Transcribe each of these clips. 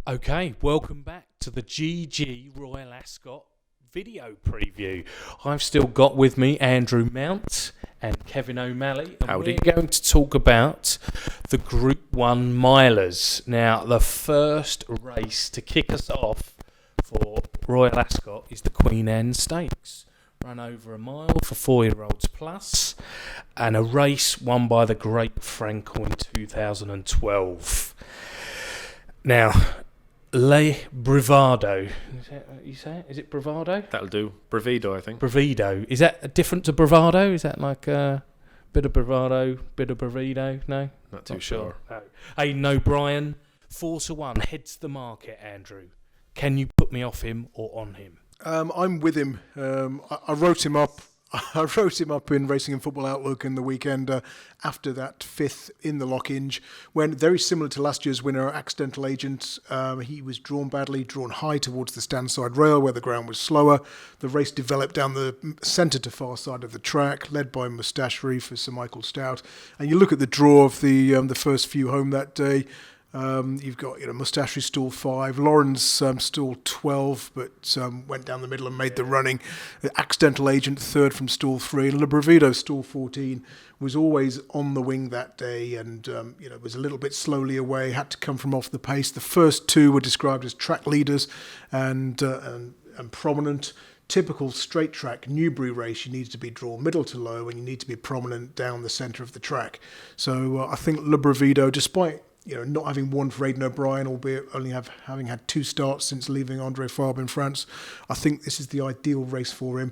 Okay, welcome back to the GG Royal Ascot video preview. I've still got with me Andrew Mount and Kevin O'Malley. And Howdy. We're going to talk about the Group 1 milers. Now, the first race to kick us off for Royal Ascot is the Queen Anne Stakes. Run over a mile for 4-year-olds plus, and a race won by the great Frankel in 2012. Now, Le Bravado. Is that what you say? Is it Bravado? That'll do. Bravido, I think. Bravido. Is that different to Bravado? Is that like a bit of bravado, bit of bravido? No? Not too sure. No. Aidan O'Brien, 4-1, heads the market, Andrew. Can you put me off him or on him? I'm with him. I wrote him up. I wrote him up in Racing and Football Outlook in the weekend after that fifth in the Lockinge, when very similar to last year's winner, Accidental Agent. He was drawn badly, drawn high towards the stand-side rail where the ground was slower. The race developed down the centre to far side of the track, led by Mustachery for Sir Michael Stout. And you look at the draw of the first few home that day. You've got Mustachery stall 5, Lawrence stall 12, but went down the middle and made the running. The Accidental Agent third from stall 3, and Le Bravido stall 14 was always on the wing that day, and was a little bit slowly away. Had to come from off the pace. The first two were described as track leaders and prominent. Typical straight track Newbury race, you need to be drawn middle to low, and you need to be prominent down the centre of the track. So I think Le Bravido, despite not having won for Aidan O'Brien, albeit only having had 2 starts since leaving André Fabre in France, I think this is the ideal race for him.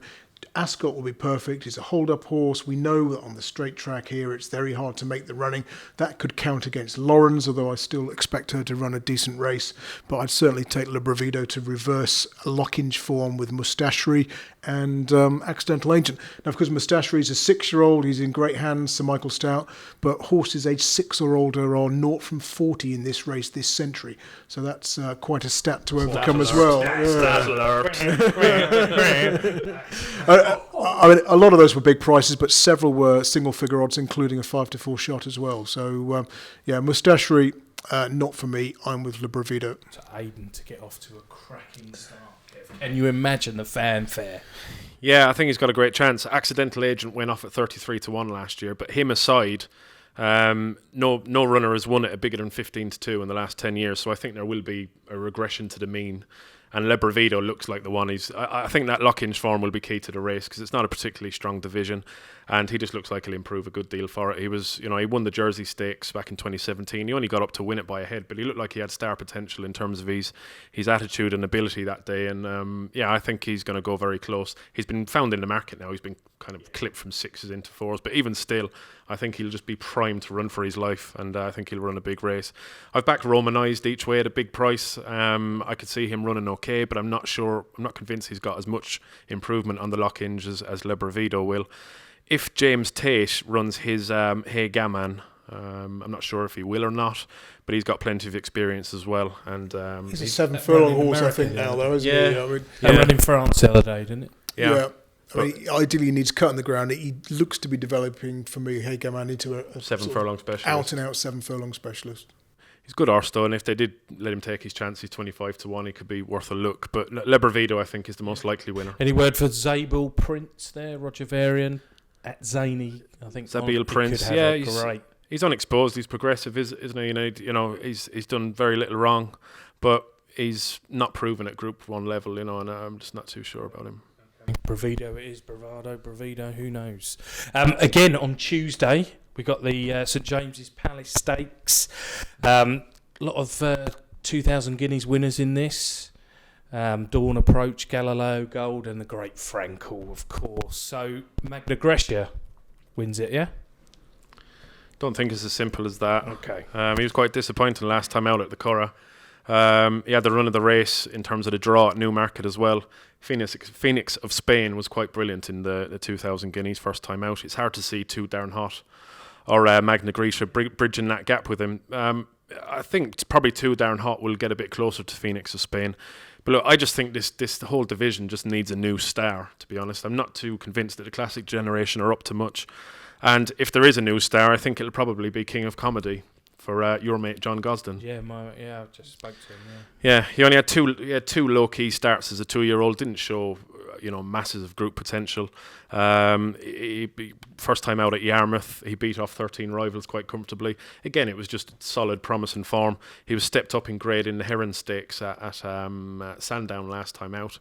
Ascot will be perfect. He's a hold-up horse. We know that on the straight track here, it's very hard to make the running. That could count against Lawrence, although I still expect her to run a decent race. But I'd certainly take Le Bravido to reverse a Lockinge form with Mustachery and Accidental Agent. Now, of course, Mustachery is a 6-year-old. He's in great hands, Sir Michael Stout. But horses aged 6 or older are 0 from 40 in this race this century. So that's quite a stat to overcome as well. Stat alert. I mean, a lot of those were big prices, but several were single-figure odds, including a 5-4 shot as well. So, Mustachery, not for me. I'm with Le Bravido. To Aidan to get off to a cracking start. Can you imagine the fanfare? Yeah, I think he's got a great chance. Accidental Agent went off at 33-1 last year, but him aside, no runner has won it at bigger than 15-2 in the last 10 years. So I think there will be a regression to the mean. And Le Bravido looks like the one. I think that Lockinge form will be key to the race because it's not a particularly strong division, and he just looks like he'll improve a good deal for it. He was, he won the Jersey Stakes back in 2017. He only got up to win it by a head, but he looked like he had star potential in terms of his attitude and ability that day. And I think he's going to go very close. He's been found in the market now. He's been kind of clipped from 6s into 4s, but even still, I think he'll just be primed to run for his life, and I think he'll run a big race. I've backed Romanized each way at a big price. I could see him running okay, but I'm not convinced he's got as much improvement on the Lockinge as Le Bravido will. If James Tate runs his Hey Gaman, I'm not sure if he will or not, but he's got plenty of experience as well. And he's a 7 furlong horse, I think, now, though, isn't he? He ran in France the other day, didn't it? Yeah. I mean, ideally, he needs cut in the ground. He looks to be developing, for me, Hey Gaman into a 7 furlong specialist. Out-and-out 7 furlong specialist. He's a good horse, though, and if they did let him take his chance, he's 25-1. He could be worth a look. But Le Bravido, I think, is the most likely winner. Any word for Zabel Prince there, Roger Varian at Zany? I think Zabel Prince, he's unexposed. He's progressive, isn't he? He's done very little wrong, but he's not proven at Group 1 level, and I'm just not too sure about him. Bravido it is, Bravido, who knows? Again, on Tuesday, we got the St James's Palace Stakes. A lot of 2,000 guineas winners in this. Dawn Approach, Galileo Gold, and the Great Frankel, of course. So, Magna Graecia wins it, yeah? Don't think it's as simple as that. Okay. He was quite disappointing last time out at the Curragh. He had the run of the race in terms of the draw at Newmarket as well. Phoenix of Spain was quite brilliant in the 2,000 guineas first time out. It's hard to see Too Darn Hot or Magna Graecia bridging that gap with him. I think it's probably Too Darn Hot will get a bit closer to Phoenix of Spain. But look, I just think this whole division just needs a new star, to be honest. I'm not too convinced that the classic generation are up to much. And if there is a new star, I think it'll probably be King of Comedy for your mate John Gosden. Yeah, I just spoke to him. Yeah, he only had two low key starts as a 2-year-old. Didn't show masses of group potential. First time out at Yarmouth, he beat off 13 rivals quite comfortably. Again, it was just solid, promising form. He was stepped up in grade in the Heron Stakes at Sandown last time out.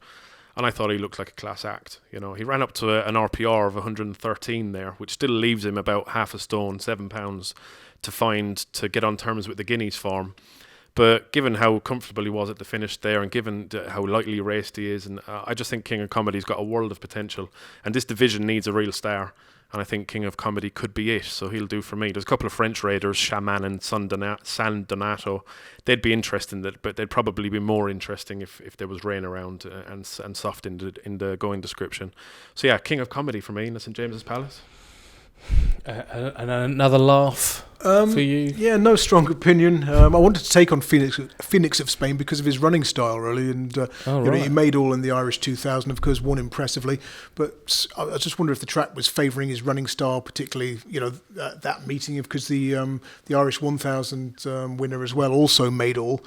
And I thought he looked like a class act. He ran up to an RPR of 113 there, which still leaves him about half a stone, £7 to get on terms with the Guineas form. But given how comfortable he was at the finish there, and given how lightly raced he is, and I just think King of Comedy's got a world of potential. And this division needs a real star. And I think King of Comedy could be it, so he'll do for me. There's a couple of French raiders, Shaman and San Donato. They'd be interesting, but they'd probably be more interesting if there was rain around and soft in the going description. So yeah, King of Comedy for me in the St James's Palace. And another laugh for you? Yeah, no strong opinion. I wanted to take on Phoenix of Spain because of his running style, really, and he made all in the Irish 2000, of course, won impressively. But I just wonder if the track was favouring his running style, particularly, that meeting, because the Irish 1000 winner as well also made all.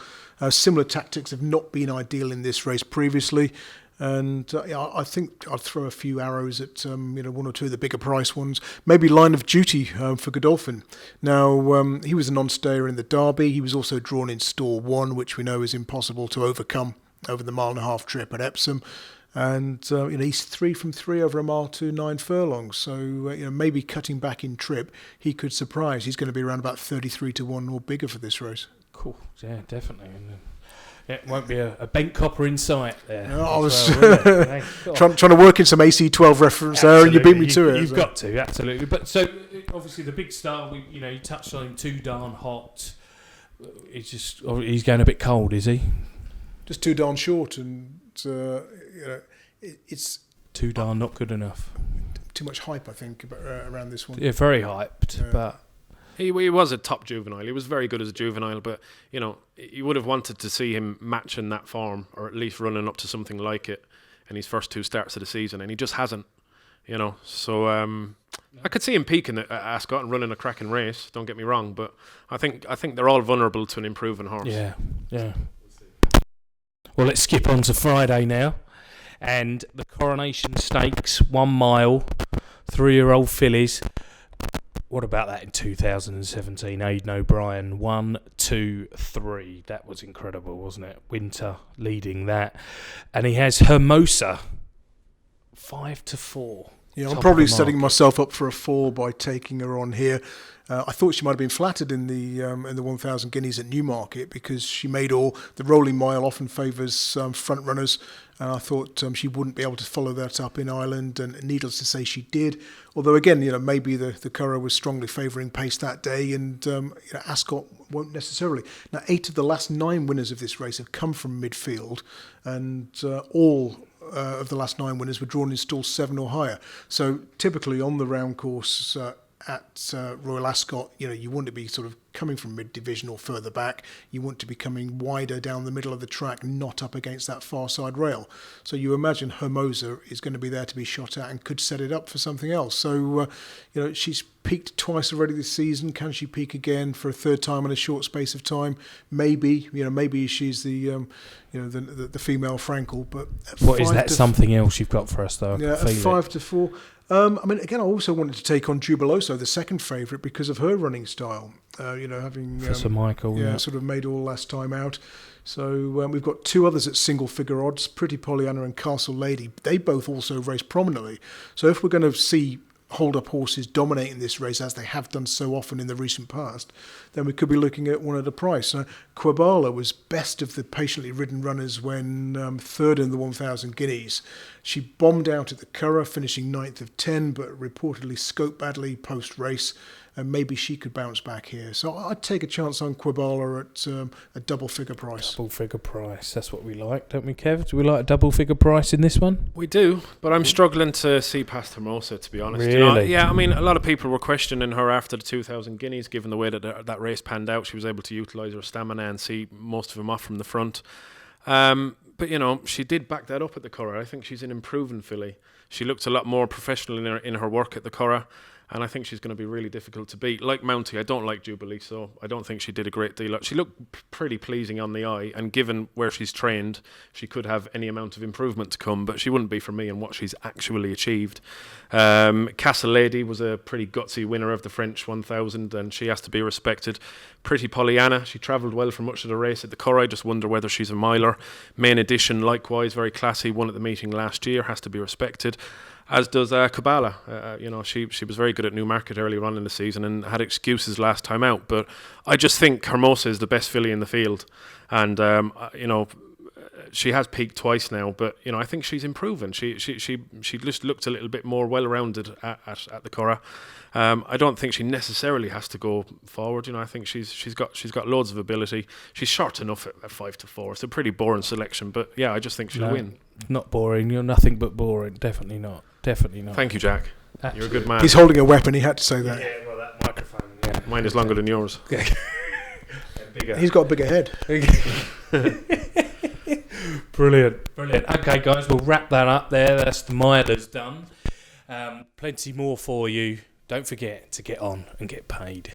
Similar tactics have not been ideal in this race previously. And I think I'd throw a few arrows at one or two of the bigger price ones. Maybe Line of Duty for Godolphin. Now he was a non-stayer in the Derby. He was also drawn in Store 1, which we know is impossible to overcome over the 1.5-mile trip at Epsom. And he's 3 from 3 over a mile to 9 furlongs. So maybe cutting back in trip, he could surprise. He's going to be around about 33 to 1 or bigger for this race. Cool. Yeah, definitely. It won't be a bent copper in sight there. No, I was trying to work in some AC12 reference there, and you beat me to it. You've got to, absolutely. But so, obviously, the big star, you touched on him, too darn hot. He's going a bit cold, is he? Just too darn short, and it's too darn not good enough. Too much hype, I think, around this one. Yeah, very hyped, but... He was a top juvenile. He was very good as a juvenile, but you would have wanted to see him matching that form, or at least running up to something like it in his first 2 starts of the season, and he just hasn't. So I could see him peaking at Ascot and running a cracking race. Don't get me wrong, but I think they're all vulnerable to an improving horse. Yeah. Well, let's skip on to Friday now, and the Coronation Stakes, 1 mile, 3-year-old fillies. What about that in 2017? Aidan O'Brien, 1, 2, 3. That was incredible, wasn't it? Winter leading that. And he has Hermosa, 5 to 4. Yeah, I'm probably setting myself up for a fall by taking her on here. I thought she might have been flattered in the 1,000 guineas at Newmarket because she made all. The rolling mile often favours front runners, and I thought she wouldn't be able to follow that up in Ireland, and needless to say she did. Although again, maybe the Curragh was strongly favouring pace that day, and Ascot won't necessarily. Now, 8 of the last 9 winners of this race have come from midfield, and all of the last 9 winners were drawn in stall 7 or higher. So typically on the round course at Royal Ascot, you want to be sort of coming from mid-division or further back. You want to be coming wider down the middle of the track, not up against that far side rail. So you imagine Hermosa is going to be there to be shot at and could set it up for something else. So, she's peaked twice already this season. Can she peak again for a third time in a short space of time? Maybe. Maybe she's the female Frankel. But what is that? Something else you've got for us though? Yeah, 5 to 4. Again, I also wanted to take on Jubiloso, the second favourite, because of her running style. Having for Sir Michael, sort of made all last time out. So we've got 2 others at single figure odds, Pretty Pollyanna and Castle Lady. They both also race prominently. So if we're going to see hold-up horses dominating this race, as they have done so often in the recent past, then we could be looking at one at a price. Quabala was best of the patiently ridden runners when third in the 1,000 guineas. She bombed out at the Curragh, finishing 9th of 10, but reportedly scoped badly post-race, and maybe she could bounce back here. So I'd take a chance on Quabala at a double-figure price. Double-figure price, that's what we like, don't we, Kev? Do we like a double-figure price in this one? We do, but I'm struggling to see past Hermosa, to be honest. Really? A lot of people were questioning her after the 2,000 guineas, given the way that race panned out. She was able to utilise her stamina and see most of them off from the front. But she did back that up at the Curragh. I think she's an improving filly. She looked a lot more professional in her work at the Curragh. and I think she's going to be really difficult to beat. Like Mountie, I don't like Jubilee, so I don't think she did a great deal. She looked pretty pleasing on the eye, and given where she's trained, she could have any amount of improvement to come, but she wouldn't be for me in what she's actually achieved. Castle Lady was a pretty gutsy winner of the French 1000, and she has to be respected. Pretty Pollyanna, she travelled well for much of the race at the Curragh. I just wonder whether she's a miler. Main Edition, likewise, very classy, won at the meeting last year, has to be respected. As does Kabbalah. She was very good at Newmarket earlier on in the season and had excuses last time out. But I just think Hermosa is the best filly in the field, and she has peaked twice now. But I think she's improving. She just looked a little bit more well-rounded at the Curragh. I don't think she necessarily has to go forward. I think she's got loads of ability. She's short enough at 5-4. It's a pretty boring selection, but yeah, I just think she'll win. Not boring. You're nothing but boring. Definitely not. Definitely not. Thank you, Jack. Absolutely. You're a good man. He's holding a weapon. He had to say that. Yeah, well, that microphone. Yeah. Mine is longer than yours. He's got a bigger head. Brilliant. Okay, guys, we'll wrap that up there. That's the milers done. Plenty more for you. Don't forget to get on and get paid.